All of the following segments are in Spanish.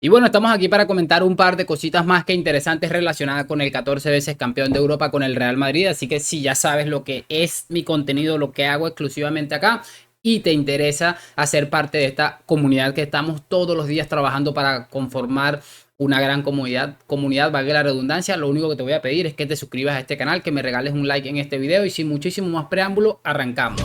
Y bueno, estamos aquí para comentar un par de cositas más que interesantes relacionadas con el 14 veces campeón de Europa con el Real Madrid. Así que si ya sabes lo que es mi contenido, lo que hago exclusivamente acá y te interesa hacer parte de esta comunidad que estamos todos los días trabajando para conformar una gran comunidad, valga la redundancia, lo único que te voy a pedir es que te suscribas a este canal, que me regales un like en este video y sin muchísimo más preámbulo, arrancamos.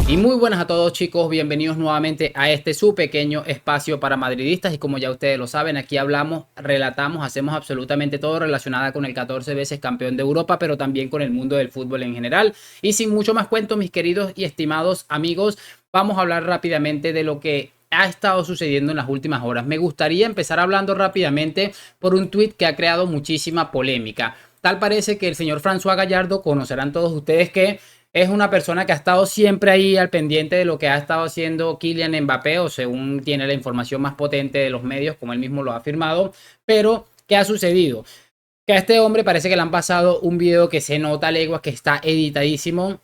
Y muy buenas a todos, chicos, bienvenidos nuevamente a este su pequeño espacio para madridistas. Y como ya ustedes lo saben, aquí hablamos, relatamos, hacemos absolutamente todo relacionado con el 14 veces campeón de Europa, pero también con el mundo del fútbol en general. Y sin mucho más cuento, mis queridos y estimados amigos, vamos a hablar rápidamente de lo que ha estado sucediendo en las últimas horas. Me gustaría empezar hablando rápidamente por un tuit que ha creado muchísima polémica. Tal parece que el señor François Gallardo, conocerán todos ustedes que es una persona que ha estado siempre ahí al pendiente de lo que ha estado haciendo Kylian Mbappé, o según tiene la información más potente de los medios, como él mismo lo ha afirmado. Pero, ¿qué ha sucedido? Que a este hombre parece que le han pasado un video que se nota a leguas que está editadísimo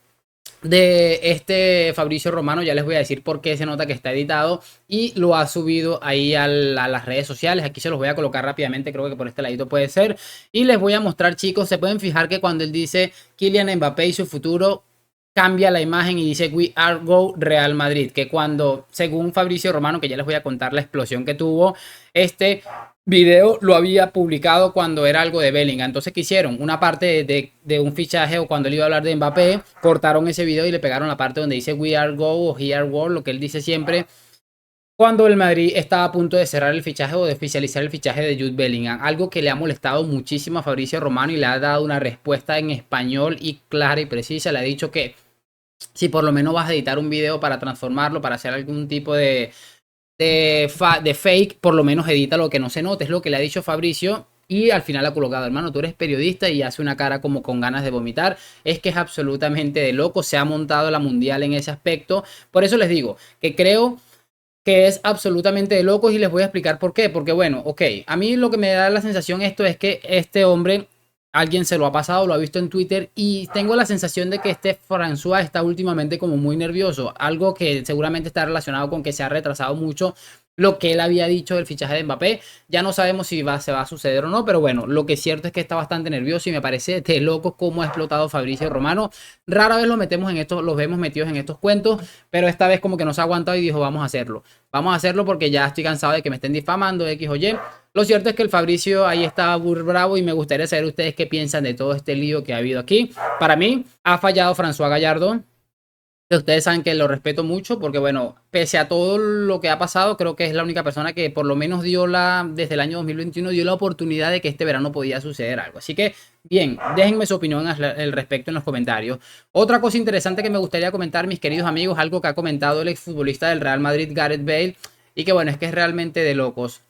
de este Fabricio Romano. Ya les voy a decir por qué se nota que está editado, y lo ha subido ahí a las redes sociales. Aquí se los voy a colocar rápidamente, creo que por este ladito puede ser, y les voy a mostrar, chicos. Se pueden fijar que cuando él dice Kylian Mbappé y su futuro, cambia la imagen y dice We Are Go Real Madrid, que cuando, según Fabricio Romano, que ya les voy a contar la explosión que tuvo, este video lo había publicado cuando era algo de Bellingham. Entonces, ¿qué hicieron? Una parte de un fichaje, o cuando él iba a hablar de Mbappé, cortaron ese video y le pegaron la parte donde dice We Are Go o He Are Go, lo que él dice siempre cuando el Madrid estaba a punto de cerrar el fichaje o de oficializar el fichaje de Jude Bellingham. Algo que le ha molestado muchísimo a Fabricio Romano, y le ha dado una respuesta en español y clara y precisa. Le ha dicho que si por lo menos vas a editar un video para transformarlo, para hacer algún tipo de fake, por lo menos edita lo que no se note. Es lo que le ha dicho Fabricio. Y al final ha colocado: hermano, tú eres periodista, y hace una cara como con ganas de vomitar. Es que es absolutamente de loco. Se ha montado la mundial en ese aspecto. Por eso les digo que creo que es absolutamente de locos, y les voy a explicar por qué. Porque bueno, ok, a mí lo que me da la sensación esto es que este hombre, alguien se lo ha pasado, lo ha visto en Twitter, y tengo la sensación de que este François está últimamente como muy nervioso, algo que seguramente está relacionado con que se ha retrasado mucho lo que él había dicho del fichaje de Mbappé. Ya no sabemos si se va a suceder o no, pero bueno, lo que es cierto es que está bastante nervioso, y me parece de locos cómo ha explotado Fabricio Romano. Rara vez lo metemos en esto, los vemos metidos en estos cuentos, pero esta vez como que nos ha aguantado y dijo: vamos a hacerlo. Vamos a hacerlo porque ya estoy cansado de que me estén difamando, X o Y. Lo cierto es que el Fabricio ahí estaba muy bravo, y me gustaría saber ustedes qué piensan de todo este lío que ha habido aquí. Para mí, ha fallado François Gallardo. Ustedes saben que lo respeto mucho porque, bueno, pese a todo lo que ha pasado, creo que es la única persona que por lo menos desde el año 2021, dio la oportunidad de que este verano podía suceder algo. Así que, bien, déjenme su opinión al respecto en los comentarios. Otra cosa interesante que me gustaría comentar, mis queridos amigos, algo que ha comentado el exfutbolista del Real Madrid, Gareth Bale, y que, bueno, es que es realmente de locos.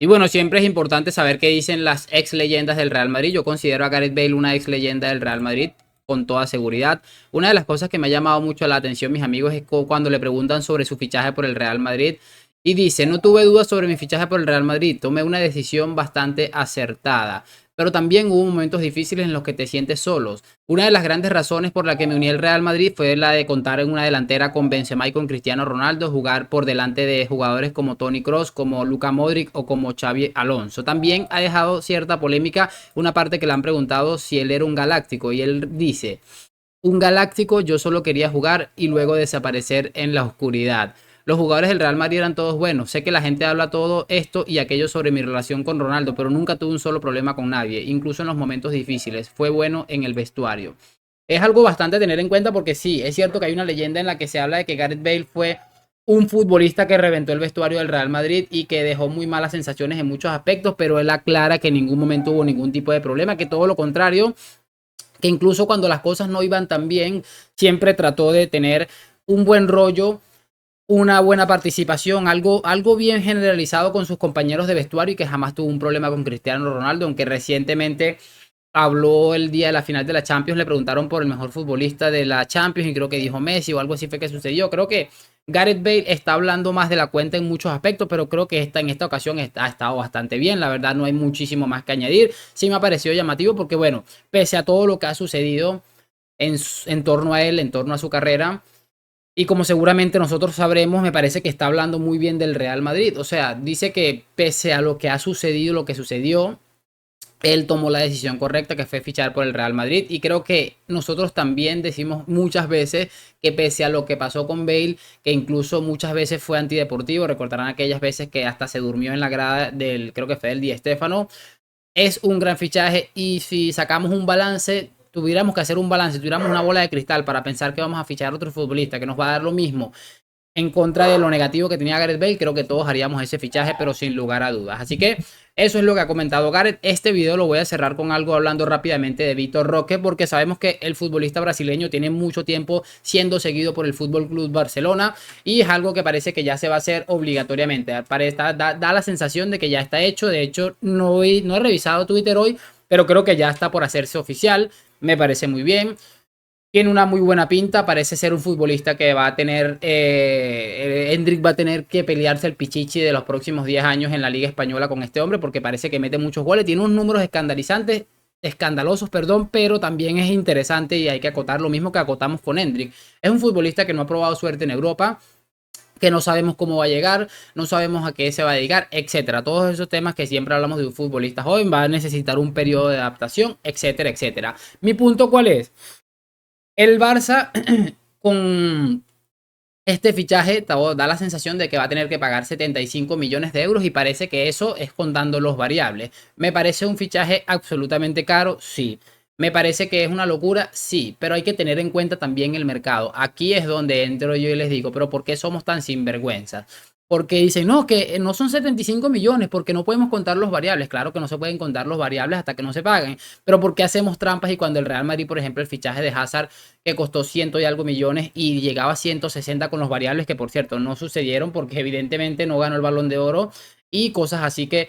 Y bueno, siempre es importante saber qué dicen las ex leyendas del Real Madrid. Yo considero a Gareth Bale una ex leyenda del Real Madrid, con toda seguridad. Una de las cosas que me ha llamado mucho la atención, mis amigos, es cuando le preguntan sobre su fichaje por el Real Madrid. Y dice: no tuve dudas sobre mi fichaje por el Real Madrid, tomé una decisión bastante acertada. Pero también hubo momentos difíciles en los que te sientes solos. Una de las grandes razones por la que me uní al Real Madrid fue la de contar en una delantera con Benzema y con Cristiano Ronaldo, jugar por delante de jugadores como Toni Kroos, como Luka Modric o como Xavi Alonso. También ha dejado cierta polémica una parte que le han preguntado si él era un galáctico, y él dice: un galáctico, yo solo quería jugar y luego desaparecer en la oscuridad. Los jugadores del Real Madrid eran todos buenos. Sé que la gente habla todo esto y aquello sobre mi relación con Ronaldo, pero nunca tuve un solo problema con nadie, incluso en los momentos difíciles. Fue bueno en el vestuario. Es algo bastante a tener en cuenta, porque sí, es cierto que hay una leyenda en la que se habla de que Gareth Bale fue un futbolista que reventó el vestuario del Real Madrid y que dejó muy malas sensaciones en muchos aspectos, pero él aclara que en ningún momento hubo ningún tipo de problema, que todo lo contrario, que incluso cuando las cosas no iban tan bien, siempre trató de tener un buen rollo, una buena participación, algo bien generalizado con sus compañeros de vestuario, y que jamás tuvo un problema con Cristiano Ronaldo, aunque recientemente habló el día de la final de la Champions. Le preguntaron por el mejor futbolista de la Champions y creo que dijo Messi o algo así fue que sucedió. Creo que Gareth Bale está hablando más de la cuenta en muchos aspectos, pero creo que en esta ocasión ha estado bastante bien. La verdad, no hay muchísimo más que añadir. Sí me ha parecido llamativo porque, bueno, pese a todo lo que ha sucedido en torno a él, en torno a su carrera, y como seguramente nosotros sabremos, me parece que está hablando muy bien del Real Madrid. O sea, dice que pese a lo que ha sucedido, lo que sucedió, él tomó la decisión correcta, que fue fichar por el Real Madrid. Y creo que nosotros también decimos muchas veces que pese a lo que pasó con Bale, que incluso muchas veces fue antideportivo, recordarán aquellas veces que hasta se durmió en la grada del, creo que fue del Di Stéfano, es un gran fichaje. Y si sacamos un balance, tuviéramos que hacer un balance, tuviéramos una bola de cristal para pensar que vamos a fichar a otro futbolista que nos va a dar lo mismo en contra de lo negativo que tenía Gareth Bale, creo que todos haríamos ese fichaje, pero sin lugar a dudas. Así que eso es lo que ha comentado Gareth. Este video lo voy a cerrar con algo hablando rápidamente de Vitor Roque, porque sabemos que el futbolista brasileño tiene mucho tiempo siendo seguido por el Fútbol Club Barcelona y es algo que parece que ya se va a hacer obligatoriamente. Da la sensación de que ya está hecho. De hecho, no he revisado Twitter hoy, pero creo que ya está por hacerse oficial. Me parece muy bien. Tiene una muy buena pinta, parece ser un futbolista que va a tener, Endrick va a tener que pelearse el pichichi de los próximos 10 años en la Liga Española con este hombre, porque parece que mete muchos goles, tiene unos números escandalosos, perdón, pero también es interesante y hay que acotar lo mismo que acotamos con Endrick. Es un futbolista que no ha probado suerte en Europa, que no sabemos cómo va a llegar, no sabemos a qué se va a dedicar, etcétera. Todos esos temas que siempre hablamos de un futbolista joven, va a necesitar un periodo de adaptación, etcétera, etcétera. Mi punto, ¿cuál es? El Barça con este fichaje da la sensación de que va a tener que pagar 75 millones de euros y parece que eso es contando los variables. ¿Me parece un fichaje absolutamente caro? Sí. ¿Me parece que es una locura? Sí, pero hay que tener en cuenta también el mercado. Aquí es donde entro yo y les digo, pero ¿por qué somos tan sinvergüenzas? Porque dicen, no, que no son 75 millones porque no podemos contar los variables. Claro que no se pueden contar los variables hasta que no se paguen. Pero ¿por qué hacemos trampas? Y cuando el Real Madrid, por ejemplo, el fichaje de Hazard, que costó ciento y algo millones y llegaba a 160 con los variables, que por cierto no sucedieron porque evidentemente no ganó el Balón de Oro y cosas así que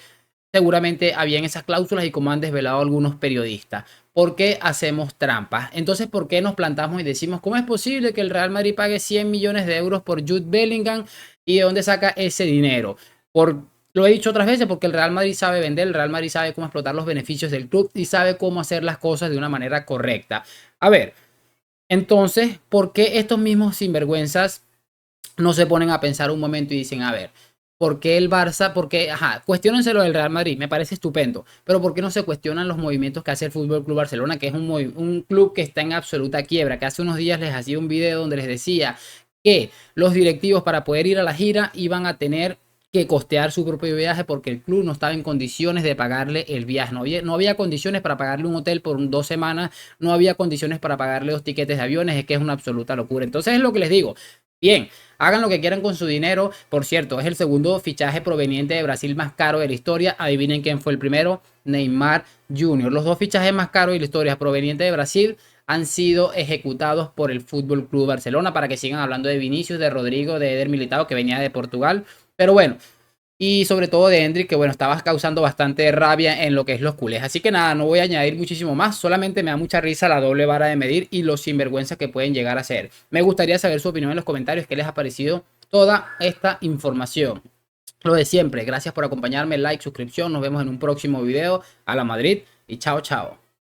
seguramente habían esas cláusulas y como han desvelado algunos periodistas. ¿Por qué hacemos trampas? Entonces, ¿por qué nos plantamos y decimos, ¿cómo es posible que el Real Madrid pague 100 millones de euros por Jude Bellingham? ¿Y de dónde saca ese dinero? Lo he dicho otras veces, porque el Real Madrid sabe vender, el Real Madrid sabe cómo explotar los beneficios del club y sabe cómo hacer las cosas de una manera correcta. A ver, entonces, ¿por qué estos mismos sinvergüenzas no se ponen a pensar un momento y dicen, a ver, ¿por qué el Barça? Porque, ajá, cuestionense lo del Real Madrid, me parece estupendo, pero ¿por qué no se cuestionan los movimientos que hace el Fútbol Club Barcelona, que es un club que está en absoluta quiebra, que hace unos días les hacía un video donde les decía que los directivos para poder ir a la gira iban a tener que costear su propio viaje porque el club no estaba en condiciones de pagarle el viaje, no había condiciones para pagarle un hotel por 2 semanas, no había condiciones para pagarle 2 tiquetes de aviones, es que es una absoluta locura. Entonces es lo que les digo, bien, hagan lo que quieran con su dinero. Por cierto, es el segundo fichaje proveniente de Brasil más caro de la historia. Adivinen quién fue el primero, Neymar Jr. Los dos fichajes más caros de la historia provenientes de Brasil han sido ejecutados por el Fútbol Club Barcelona, para que sigan hablando de Vinicius, de Rodrigo, de Eder Militao, que venía de Portugal. Pero bueno, y sobre todo de Endrick, que bueno, estaba causando bastante rabia en lo que es los culés. Así que nada, no voy a añadir muchísimo más, solamente me da mucha risa la doble vara de medir y los sinvergüenzas que pueden llegar a ser. Me gustaría saber su opinión en los comentarios, qué les ha parecido toda esta información. Lo de siempre, gracias por acompañarme, like, suscripción, nos vemos en un próximo video. A la Madrid y chao, chao.